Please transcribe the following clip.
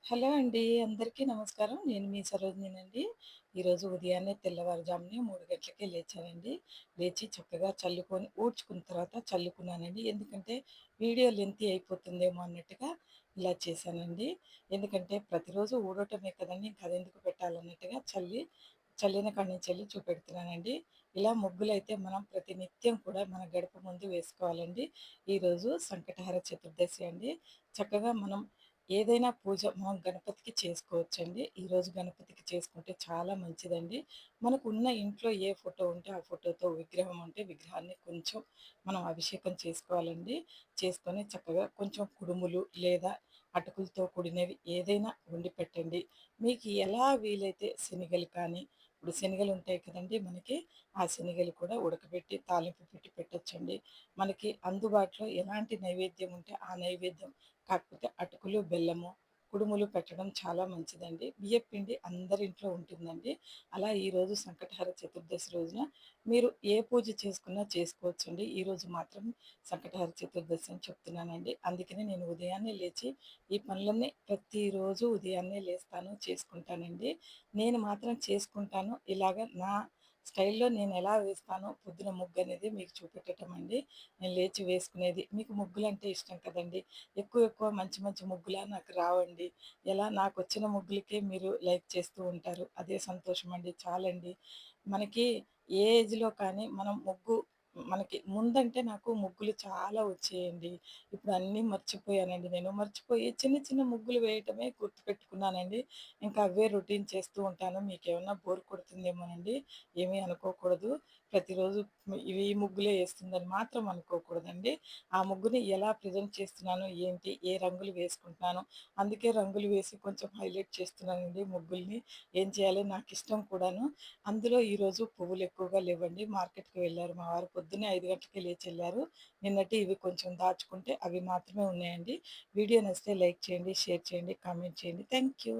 Hello అండి. అందరికీ నమస్కారం. నేను మీ సరోజినినండి. ఈరోజు ఉదయాన్నే తెల్లవారుజామునే 3 గంటలకే లేచానండి. లేచి చక్కగా చల్లుకొని ఊడ్చుకున్న తర్వాత చల్లుకున్నానండి. ఎందుకంటే వీడియో లెంతీ అయిపోతుందేమో అన్నట్టుగా ఇలా చేశానండి. ఎందుకంటే ప్రతిరోజు ఊడటమే కదండీ! ఇంక అదెందుకు పెట్టాలన్నట్టుగా చల్లిన కాడి నుంచెల్లి చూపెడుతున్నానండి. ఇలా ముగ్గులైతే మనం ప్రతినిత్యం కూడా మన గడప ముందు వేసుకోవాలండి. ఈరోజు సంకటహర చతుర్దశి అండి. చక్కగా మనం ఏదైనా పూజ మనం గణపతికి చేసుకోవచ్చండి. ఈరోజు గణపతికి చేసుకుంటే చాలా మంచిదండి. మనకున్న ఇంట్లో ఏ ఫోటో ఉంటే ఆ ఫోటోతో విగ్రహం ఉంటే విగ్రహాన్ని కొంచెం మనం అభిషేకం చేసుకోవాలండి. చేసుకొని చక్కగా కొంచెం కుడుములు లేదా అటుకులతో కూడినవి ఏదైనా వండి పెట్టండి. మీకు ఎలా వీలైతే శనగలు కానీ, ఇప్పుడు శనగలు ఉంటాయి కదండీ మనకి, ఆ శనగలు కూడా ఉడకబెట్టి తాలింపు పెట్టి పెట్టొచ్చండి. మనకి అందుబాటులో ఎలాంటి నైవేద్యం ఉంటే ఆ నైవేద్యం, కాకపోతే అటుకులు, బెల్లము, కుడుములు పెట్టడం చాలా మంచిదండి. బియ్యపిండి అందరింట్లో ఉంటుందండి. అలా ఈరోజు సంకటహర చతుర్దశి రోజున మీరు ఏ పూజ చేసుకున్నా చేసుకోవచ్చండి. ఈరోజు మాత్రం సంకటహర చతుర్దశి అని చెప్తున్నానండి. అందుకనే నేను ఉదయాన్నే లేచి ఈ పనులన్నీ ప్రతిరోజు ఉదయాన్నే లేస్తాను, చేసుకుంటానండి. నేను మాత్రం చేసుకుంటాను. ఇలాగ నా స్టైల్‌లో నేనెలా వేస్తానో పొద్దున ముగ్గనేది మీకు చూపెట్టటం అండి. నేను లేచి వేసుకునేది. మీకు ముగ్గులంటే ఇష్టం కదండీ! ఎక్కువ మంచి మంచి ముగ్గులా నాకు రావండి. ఎలా నాకొచ్చిన ముగ్గులకే మీరు లైక్ చేస్తూ ఉంటారు. అదే సంతోషమండి. చాలండి. మనకి ఏ ఏజ్‌లో కానీ మనం మనకి ముందంటే నాకు ముగ్గులు చాలా వచ్చేయండి. ఇప్పుడు అన్నీ మర్చిపోయానండి నేను. మర్చిపోయి చిన్న చిన్న ముగ్గులు వేయటమే గుర్తుపెట్టుకున్నానండి. ఇంకా అవే రొటీన్ చేస్తూ ఉంటాను. మీకేమన్నా బోర్ కొడుతుందేమోనండి. ఏమీ అనుకోకూడదు. ప్రతిరోజు ఇవి ఈ ముగ్గులే ఏస్తుందని మాత్రం అనుకోకూడదండి. ఆ ముగ్గుని ఎలా ప్రెజెంట్ చేస్తున్నాను, ఏంటి, ఏ రంగులు వేసుకుంటున్నాను, అందుకే రంగులు వేసి కొంచెం హైలైట్ చేస్తున్నానండి ముగ్గుల్ని. ఏం చేయాలో నాకిష్టం కూడాను. అందులో ఈరోజు పువ్వులు ఎక్కువగా లేవండి. మార్కెట్‌కి వెళ్లారు మా వారు. పొద్దున్నే 5 గంటలకే లేచెళ్లారు. నిన్నటివి ఇవి కొంచెం దాచుకుంటే అవి మాత్రమే ఉన్నాయండి. వీడియో నచ్చితే లైక్ చేయండి, షేర్ చేయండి, కామెంట్ చేయండి. Thank you.